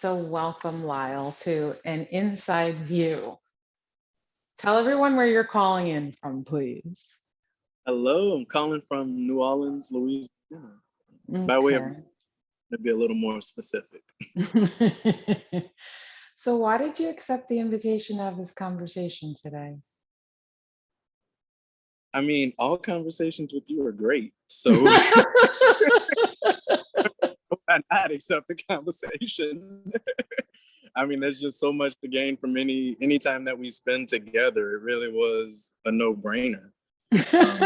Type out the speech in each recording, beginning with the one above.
So, welcome, Lyle, to an inside view. Tell everyone where you're calling in from, please. Hello, I'm calling from New Orleans, Louisiana. By way of Okay. to be a little more specific. So, why did you accept the invitation to have this conversation today? I mean, all conversations with you are great. So why not accept the conversation? I mean, there's just so much to gain from any time that we spend together. It really was a no-brainer. Um,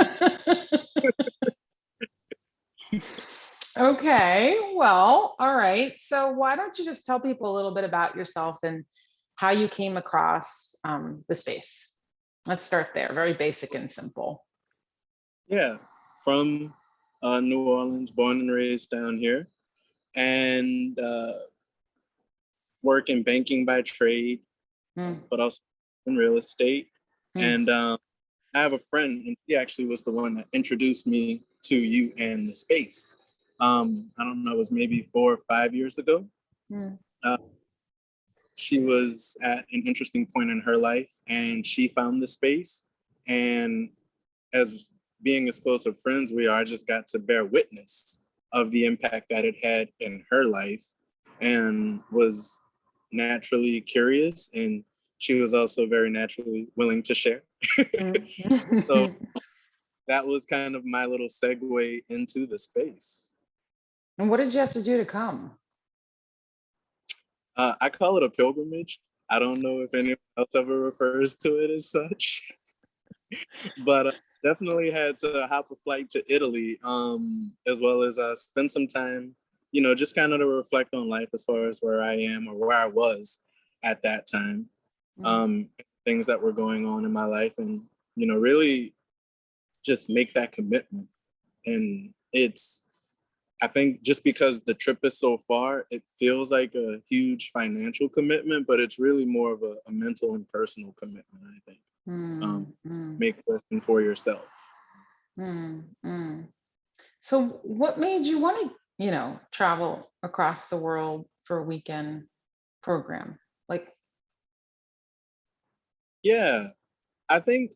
Okay, well, all right. So, why don't you just tell people a little bit about yourself and how you came across the space? Let's start there. Very basic and simple. yeah, from New Orleans, born and raised down here, and work in banking by trade, Mm, but also in real estate. mm. And I have a friend, and he actually was the one that introduced me to you and the space. I don't know, it was maybe 4 or 5 years ago. Mm, Uh, she was at an interesting point in her life, and she found the space. And as being as close of friends we are, I just got to bear witness of the impact that it had in her life, and was naturally curious. And she was also very naturally willing to share. So mm. that was kind of my little segue into the space. And what did you have to do to come? I call it a pilgrimage. I don't know if anyone else ever refers to it as such, but definitely had to hop a flight to Italy, as well as spend some time, just kind of to reflect on life as far as where I am or where I was at that time, Mm, um, things that were going on in my life, and really just make that commitment. And I think just because the trip is so far, it feels like a huge financial commitment, but it's really more of a mental and personal commitment, I think. Um, mm, mm, make working for yourself. mm. So, what made you want to, travel across the world for a weekend program? Like, Yeah, I think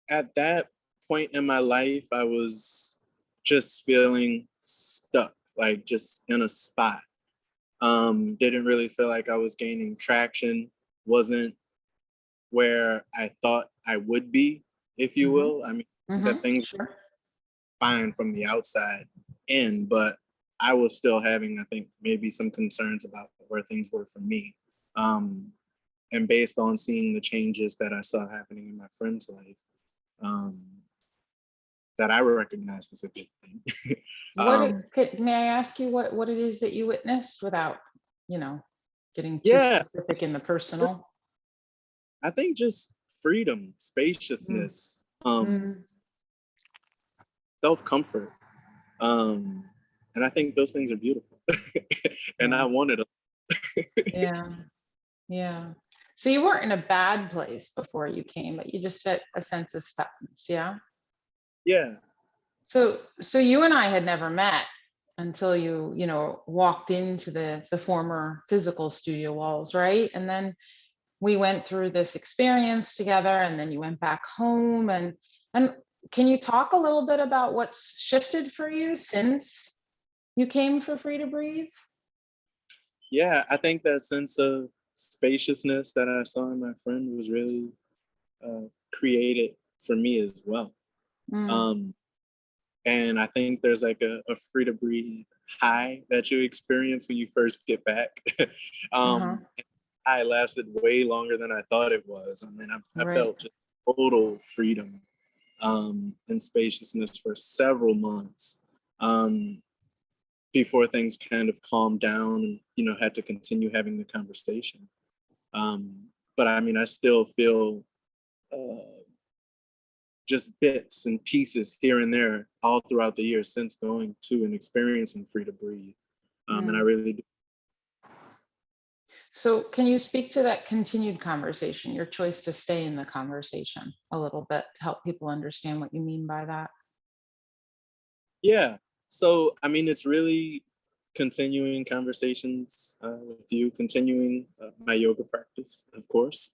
at that point in my life, I was just feeling stuck, like just in a spot. Didn't really feel like I was gaining traction, wasn't where I thought I would be, if you hmm will. I mean, that things sure. fine from the outside in, but I was still having, I think, maybe some concerns about where things were for me. Um, and based on seeing the changes that I saw happening in my friend's life, um, that I recognized as a good thing. um, May I ask you what it is that you witnessed without, you know, getting too yeah, specific in the personal? I think just freedom, Mm, spaciousness, mm, self comfort. Um, and I think those things are beautiful. And I yeah, wanted them. yeah, yeah. So you weren't in a bad place before you came, but you just had a sense of stuckness, yeah? Yeah. So you and I had never met until you walked into the former physical studio walls, right? And then we went through this experience together, and then you went back home, and can you talk a little bit about what's shifted for you since you came for Free to Breathe? Yeah, I think that sense of spaciousness that I saw in my friend was really created for me as well. Mm, Um, and I think there's like a free to breathe high that you experience when you first get back. uh-huh. um, I lasted way longer than I thought it was. I mean, I Right. felt just total freedom, and spaciousness for several months, um, before things kind of calmed down and had to continue having the conversation. But I mean, I still feel uh, just bits and pieces here and there all throughout the years since going to and experiencing Free to Breathe. And I Mm. really do. So can you speak to that continued conversation, your choice to stay in the conversation a little bit to help people understand what you mean by that? Yeah. So, I mean, it's really continuing conversations with you, continuing my yoga practice, of course.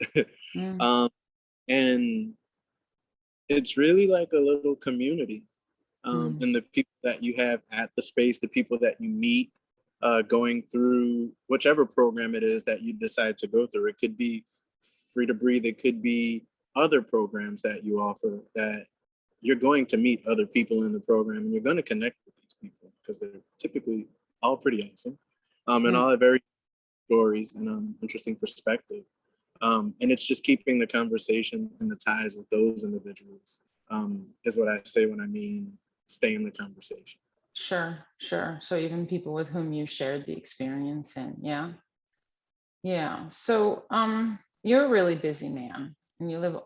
Mm, um, and it's really like a little community. mm, And the people that you have at the space, the people that you meet going through whichever program it is that you decide to go through. It could be Free to Breathe, it could be other programs that you offer, that you're going to meet other people in the program and you're going to connect with these people because they're typically all pretty awesome, and mm. all have very stories and interesting perspective. And it's just keeping the conversation and the ties with those individuals, is what I say when I mean stay in the conversation. Sure, sure. So even people with whom you shared the experience in, yeah. Yeah. So you're a really busy man and you live,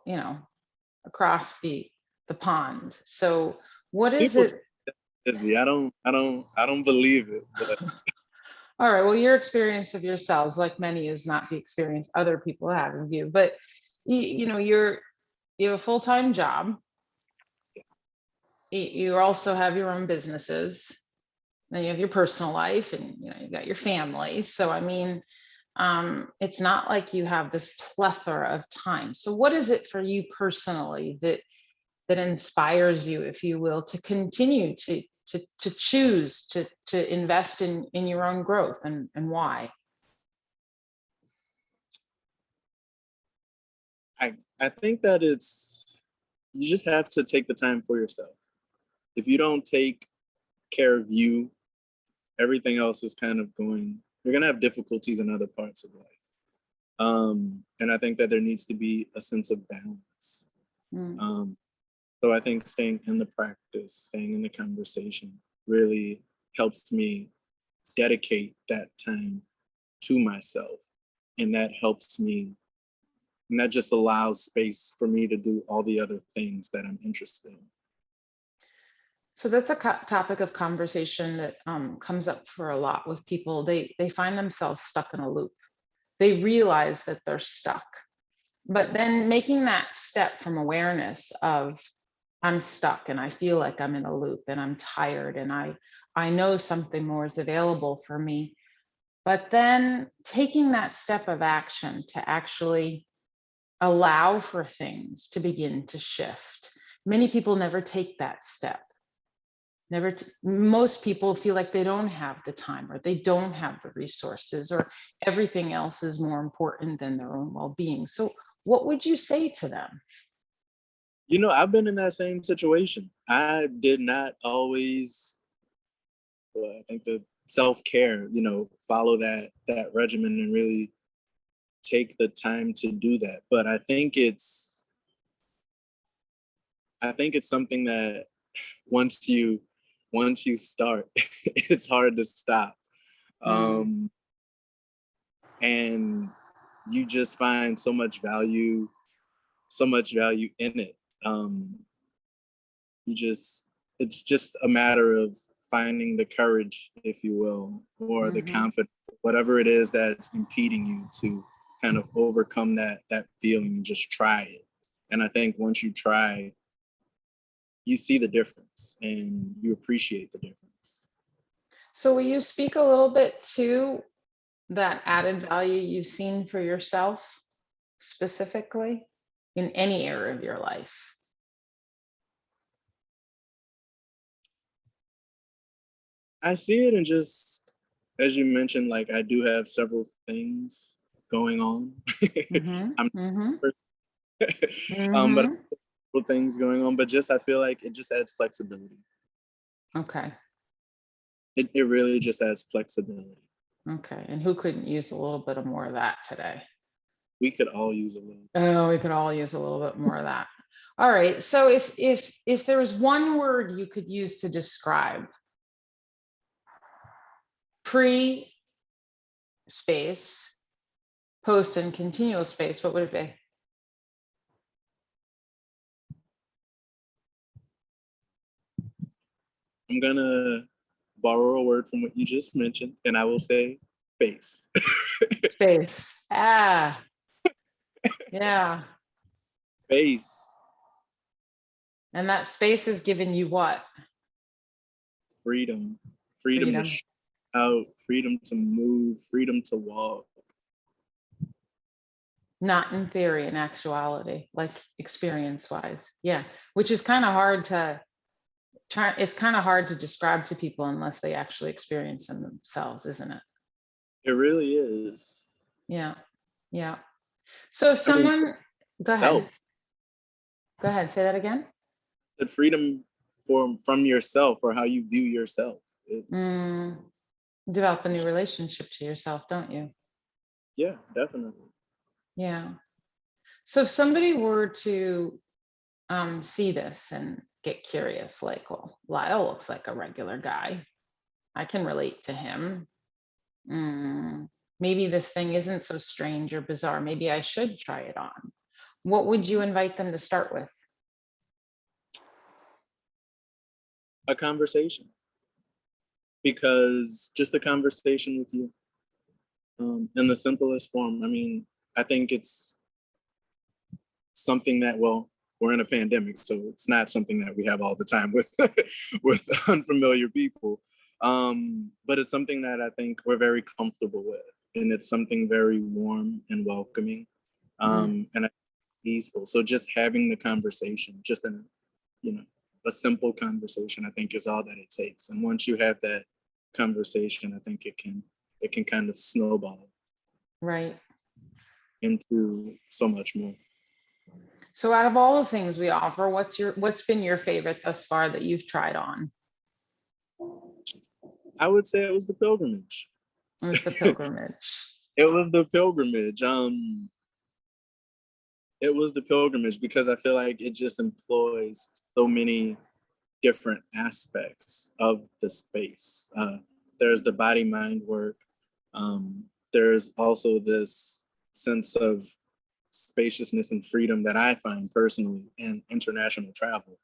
across the pond. So what is People it? take it busy. I don't believe it, but All right, well, your experience of yourselves, like many, is not the experience other people have of you. But you have a full-time job. You also have your own businesses. Then you have your personal life, and you've got your family. So I mean, it's not like you have this plethora of time. So what is it for you personally that inspires you, if you will, to continue to choose to invest in your own growth, and why? I think that you just have to take the time for yourself. If you don't take care of you, everything else is kind of going. You're gonna have difficulties in other parts of life. And I think that there needs to be a sense of balance. Mm. Um, so I think staying in the practice, staying in the conversation really helps me dedicate that time to myself. And that helps me, and that just allows space for me to do all the other things that I'm interested in. So that's a topic of conversation that comes up for a lot with people. They find themselves stuck in a loop. They realize that they're stuck, but then making that step from awareness of I'm stuck and I feel like I'm in a loop and I'm tired and I know something more is available for me. But then taking that step of action to actually allow for things to begin to shift. Many people never take that step. Most people feel like they don't have the time, or they don't have the resources, or everything else is more important than their own well-being. So what would you say to them? I've been in that same situation. I did not always, well, I think the self-care, follow that regimen and really take the time to do that. But I think it's something that once you once you start, it's hard to stop. Mm, Um, and you just find so much value in it. Um, you just it's just a matter of finding the courage, if you will, or the mhm. confidence, whatever it is that's impeding you to kind of overcome that feeling and just try it. And I think once you try, you see the difference and you appreciate the difference. So will you speak a little bit to that added value you've seen for yourself specifically in any area of your life? I see it, and just as you mentioned, like I do have several things going on. Mhm, I'm mhm, but mhm. several things going on, but just I feel like it just adds flexibility. Okay, It really just adds flexibility. okay. And who couldn't use a little bit of more of that today? We could all use a little. Oh, we could all use a little bit more of that. All right. So if there was one word you could use to describe pre space, post and continual space, what would it be? I'm gonna borrow a word from what you just mentioned, and I will say space. Space. Ah, yeah. Space, And that space is giving you what? freedom, freedom to. Freedom. out, freedom to move, freedom to walk. Not in theory, in actuality, like experience wise. Yeah. Which is kind of hard to it's kind of hard to describe to people unless they actually experience them themselves, isn't it? It really is. Yeah. Yeah. So if I mean, someone, go ahead. self, Go ahead. Say that again. the freedom from yourself or how you view yourself. It's Mm, develop a new relationship to yourself, don't you? yeah, definitely. Yeah. So if somebody were to see this and get curious, like, well, Lyle looks like a regular guy. I can relate to him. Maybe this thing isn't so strange or bizarre. Maybe I should try it on. What would you invite them to start with? A conversation, because just a conversation with you, in the simplest form. I mean, I think it's something that, well, we're in a pandemic, so it's not something that we have all the time with with unfamiliar people. But it's something that I think we're very comfortable with, and it's something very warm and welcoming, Mm, and peaceful. So just having the conversation, just in, you know, a simple conversation, I think is all that it takes. And once you have that conversation, I think it can kind of snowball right. into so much more. So out of all the things we offer, what's been your favorite thus far that you've tried on? I would say it was the pilgrimage. It was the It pilgrimage. was the pilgrimage. It was the pilgrimage because I feel like it just employs so many different aspects of the space. There's the body mind work. There's also this sense of spaciousness and freedom that I find personally in international travel,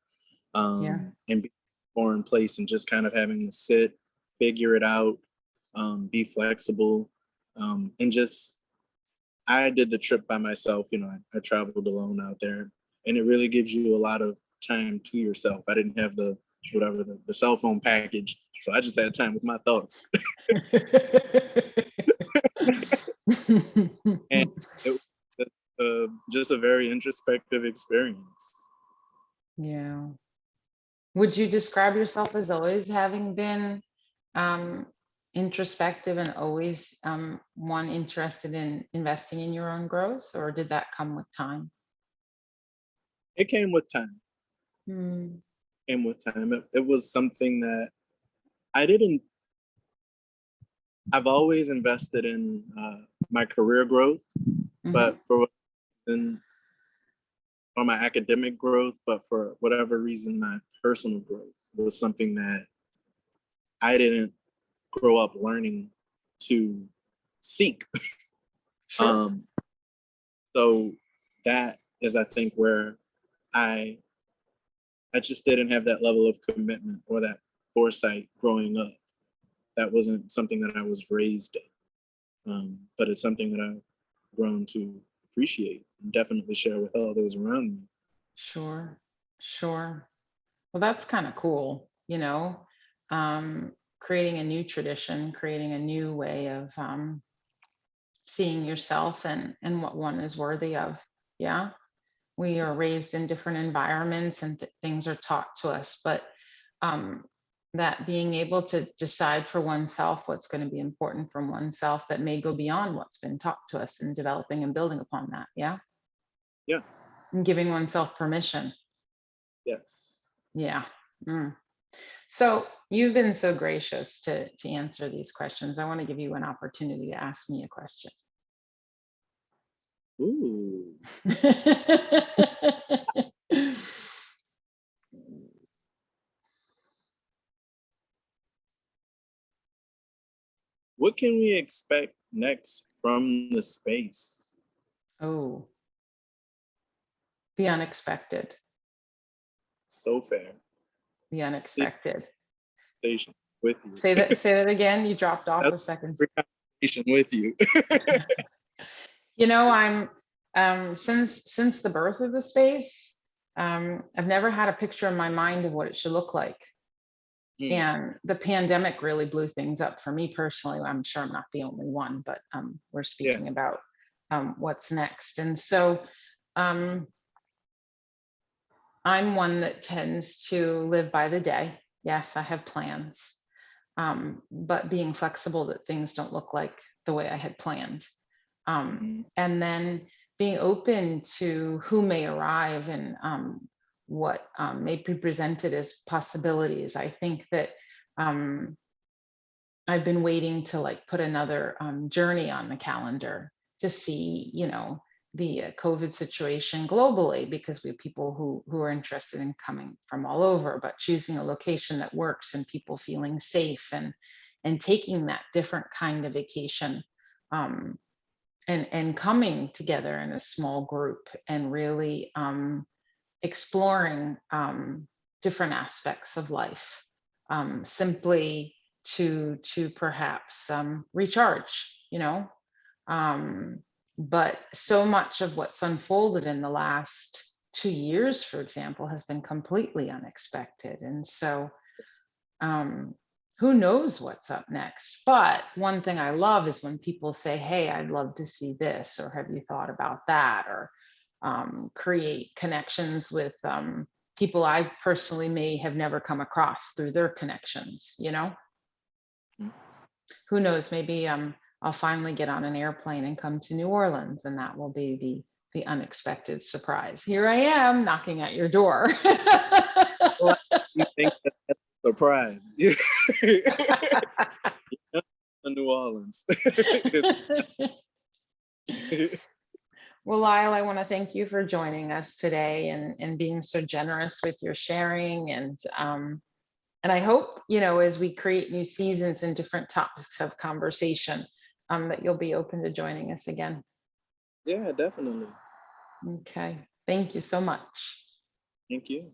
Yeah. and being in a foreign place and just kind of having to sit, figure it out, be flexible, and just I did the trip by myself. I traveled alone out there, and it really gives you a lot of time to yourself. I didn't have the cell phone package, so I just had time with my thoughts, and it was just a very introspective experience. Yeah. Would you describe yourself as always having been um, introspective and always one interested in investing in your own growth, or did that come with time? It came with time. Mm, Came with time. It was something that I didn't. I've always invested in my career growth, mhm. but for in or my academic growth, but for whatever reason, my personal growth was something that I didn't grow up learning to seek. Sure. Um, so that is, I think, where I I just didn't have that level of commitment or that foresight growing up. That wasn't something that I was raised in, but it's something that I've grown to appreciate and definitely share with all those around me. Sure. Sure. Well, that's kind of cool, creating a new tradition, creating a new way of seeing yourself and what one is worthy of. Yeah. We are raised in different environments and things are taught to us, but um, that being able to decide for oneself what's going to be important from oneself that may go beyond what's been taught to us and developing and building upon that. Yeah. Yeah. And giving oneself permission. Yes. Yeah. Mm. So you've been so gracious to answer these questions. I want to give you an opportunity to ask me a question. Ooh. What can we expect next from the space? Oh, the unexpected, So fair. the See, unexpected. conversation with you. Say that again. You dropped off That's a second. a conversation with you. I'm since the birth of the space, I've never had a picture in my mind of what it should look like. Mm, And the pandemic really blew things up for me personally. I'm sure I'm not the only one, but we're yeah. speaking about what's next. And so um, I'm one that tends to live by the day. Yes, I have plans, but being flexible that things don't look like the way I had planned. Mhm. And then being open to who may arrive and what may be presented as possibilities. I think that um, I've been waiting to like put another journey on the calendar to see, the COVID situation globally, because we have people who are interested in coming from all over, but choosing a location that works and people feeling safe and taking that different kind of vacation. Um, and coming together in a small group and really exploring different aspects of life, simply to perhaps recharge, um, but so much of what's unfolded in the last 2 years, for example, has been completely unexpected. And so um, who knows what's up next? But one thing I love is when people say, "Hey, I'd love to see this," or "Have you thought about that?" or create connections with people I personally may have never come across through their connections. Mhm. Who knows? Maybe I'll finally get on an airplane and come to New Orleans, and that will be the unexpected surprise. Here I am knocking at your door. Well, you think that that's a surprise? New Orleans. Well, Lyle, I want to thank you for joining us today and being so generous with your sharing. And I hope, as we create new seasons and different topics of conversation, that you'll be open to joining us again. Yeah, definitely. Okay. Thank you so much. Thank you.